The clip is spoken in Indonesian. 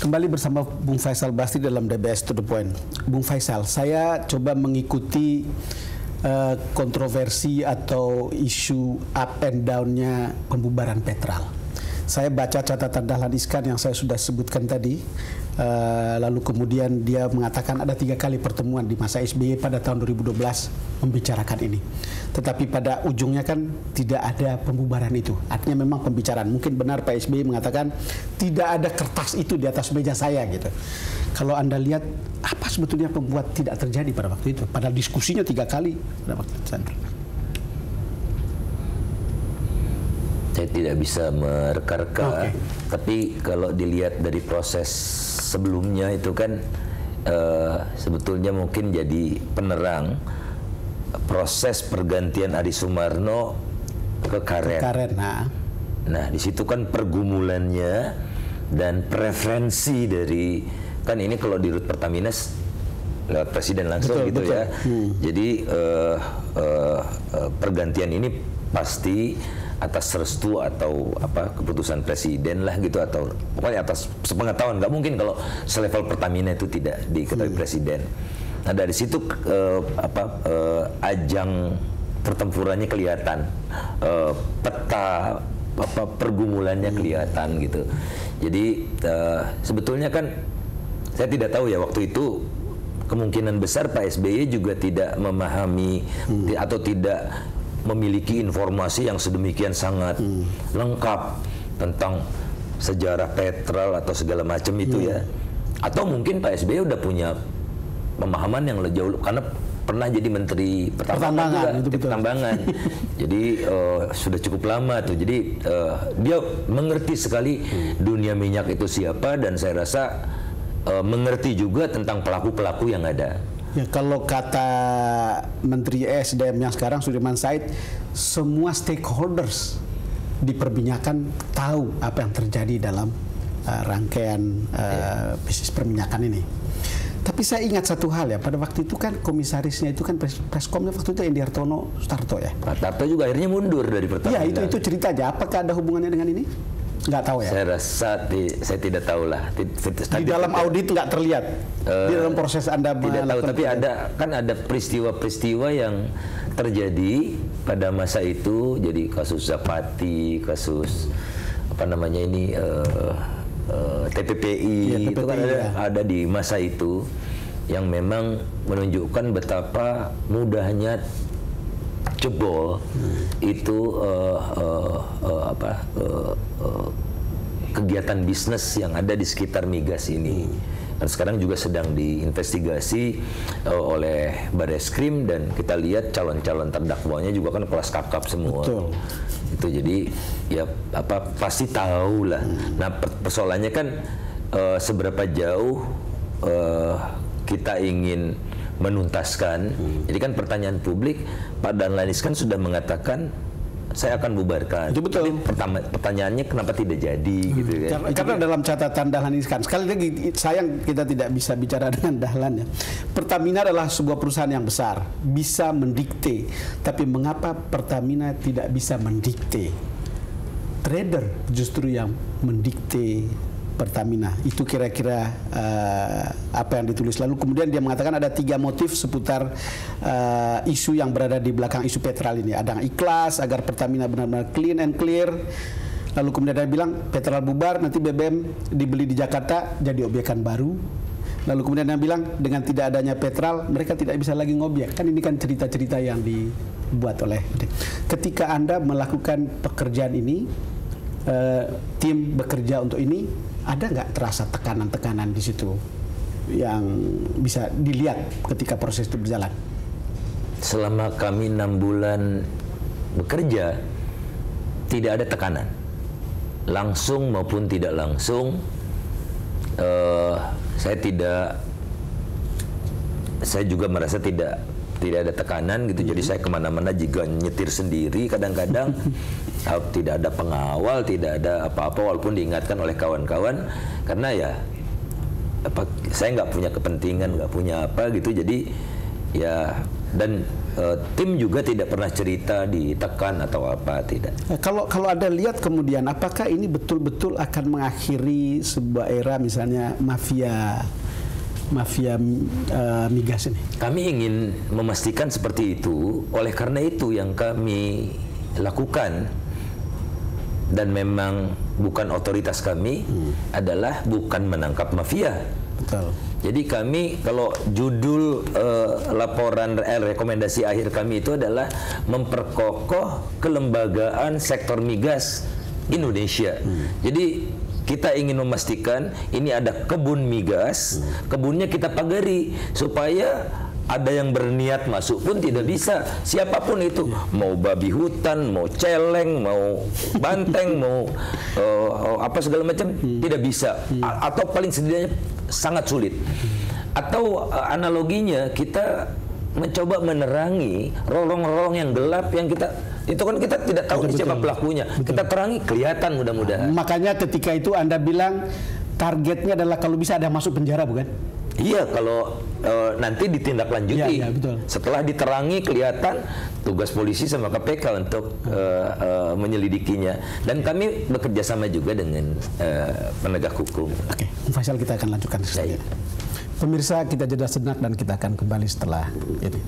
Kembali bersama Bung Faisal Basri dalam DBS To The Point. Bung Faisal, saya coba mengikuti kontroversi atau isu up and down-nya pembubaran Petral. Saya baca catatan Dahlan Iskan yang saya sudah sebutkan tadi. Lalu kemudian dia mengatakan ada 3 kali pertemuan di masa SBY pada tahun 2012 membicarakan ini. Tetapi pada ujungnya kan tidak ada pembubaran itu. Artinya memang pembicaraan. Mungkin benar Pak SBY mengatakan tidak ada kertas itu di atas meja saya gitu. Kalau Anda lihat apa sebetulnya pembuat tidak terjadi pada waktu itu? Padahal diskusinya 3 kali pada waktu itu. Saya tidak bisa mereka-reka, tapi kalau dilihat dari proses sebelumnya itu kan sebetulnya mungkin jadi penerang proses pergantian Adi Sumarno ke Karen. Nah, di situ kan pergumulannya dan preferensi dari, kan ini kalau di Rut Pertamina lewat presiden langsung gitu ya. Jadi pergantian ini pasti atas restu atau apa keputusan presiden lah gitu, atau pokoknya atas sepengetahuan. Nggak mungkin kalau selevel Pertamina itu tidak diketahui presiden. Nah, dari situ ajang pertempurannya kelihatan, peta pergumulannya kelihatan gitu. Jadi sebetulnya kan saya tidak tahu ya waktu itu, kemungkinan besar Pak SBY juga tidak memahami atau tidak memiliki informasi yang sedemikian sangat lengkap tentang sejarah Petral atau segala macam itu ya. Atau mungkin Pak SBY udah punya pemahaman yang lebih jauh karena pernah jadi Menteri Pertambangan. Jadi sudah cukup lama tuh. Jadi dia mengerti sekali dunia minyak itu siapa, dan saya rasa mengerti juga tentang pelaku-pelaku yang ada. Ya, kalau kata Menteri SDM yang sekarang Sudirman Said, semua stakeholders diperminyakan tahu apa yang terjadi dalam rangkaian bisnis perminyakan ini. Tapi saya ingat satu hal ya, pada waktu itu kan komisarisnya itu kan preskomnya waktu itu Endi Hartono Sutarto ya. Pak Tarto juga akhirnya mundur dari Pertamina. Ya, itu ceritanya. Apakah ada hubungannya dengan ini? Nggak tahu ya. Saya rasa saya tidak tahu lah. Di dalam audit nggak terlihat. Di dalam proses Anda tidak tahu, tapi ada peristiwa-peristiwa yang terjadi pada masa itu. Jadi kasus Zapati, kasus apa namanya ini TPPI, itu kan ada di masa itu yang memang menunjukkan betapa mudahnya jebol itu kegiatan bisnis yang ada di sekitar migas ini. Dan sekarang juga sedang diinvestigasi oleh Bareskrim, dan kita lihat calon-calon terdakwanya juga kan kelas kakap semua. Betul. Itu jadi ya pasti tahu lah. Nah, persoalannya kan seberapa jauh kita ingin menuntaskan. Jadi kan pertanyaan publik, Pak Dahlan Iskan sudah mengatakan saya akan bubarkan. Itu betul. Tapi pertanyaannya kenapa tidak jadi gitu kan? Karena dalam catatan Dahlan Iskan, sekali lagi sayang kita tidak bisa bicara dengan Dahlan ya. Pertamina adalah sebuah perusahaan yang besar, bisa mendikte. Tapi mengapa Pertamina tidak bisa mendikte? Trader justru yang mendikte Pertamina. Itu kira-kira apa yang ditulis. Lalu kemudian dia mengatakan ada 3 motif seputar isu yang berada di belakang isu Petral ini. Ada yang ikhlas agar Pertamina benar-benar clean and clear. Lalu kemudian dia bilang Petral bubar, nanti BBM dibeli di Jakarta jadi obyekan baru. Lalu kemudian dia bilang dengan tidak adanya Petral mereka tidak bisa lagi ngobyek. Kan ini kan cerita-cerita yang dibuat oleh. Ketika Anda melakukan pekerjaan ini, tim bekerja untuk ini, ada nggak terasa tekanan-tekanan di situ yang bisa dilihat ketika proses itu berjalan? Selama kami 6 bulan bekerja, tidak ada tekanan, langsung maupun tidak langsung. Saya juga merasa tidak ada tekanan gitu. Jadi saya kemana-mana juga nyetir sendiri kadang-kadang. Tidak ada pengawal, tidak ada apa-apa, walaupun diingatkan oleh kawan-kawan, karena ya saya nggak punya kepentingan, nggak punya apa gitu. Jadi ya Dan tim juga tidak pernah cerita ditekan atau apa, tidak. Kalau Anda lihat kemudian, apakah ini betul-betul akan mengakhiri sebuah era misalnya mafia migas ini? Kami ingin memastikan seperti itu. Oleh karena itu yang kami lakukan, dan memang bukan otoritas kami, adalah bukan menangkap mafia. Betul. Jadi kami, kalau judul laporan rekomendasi akhir kami itu adalah memperkokoh kelembagaan sektor migas Indonesia. Jadi kita ingin memastikan ini ada kebun migas, kebunnya kita pagari supaya ada yang berniat masuk pun tidak bisa. Siapapun itu, mau babi hutan, mau celeng, mau banteng, mau apa segala macam, tidak bisa. Atau paling setidaknya sangat sulit. Atau analoginya, kita mencoba menerangi rolong-rolong yang gelap yang kita itu kan kita tidak tahu siapa pelakunya. Kita terangi, kelihatan mudah-mudahan. Makanya ketika itu Anda bilang targetnya adalah kalau bisa ada masuk penjara, bukan? Iya, kalau nanti ditindaklanjuti. Ya, betul. Setelah diterangi, kelihatan, tugas polisi sama KPK untuk menyelidikinya. Dan kami bekerja sama juga dengan penegak hukum. Oke, Faisal, kita akan lanjutkan selanjutnya. Pemirsa, kita jeda sejenak dan kita akan kembali setelah ini.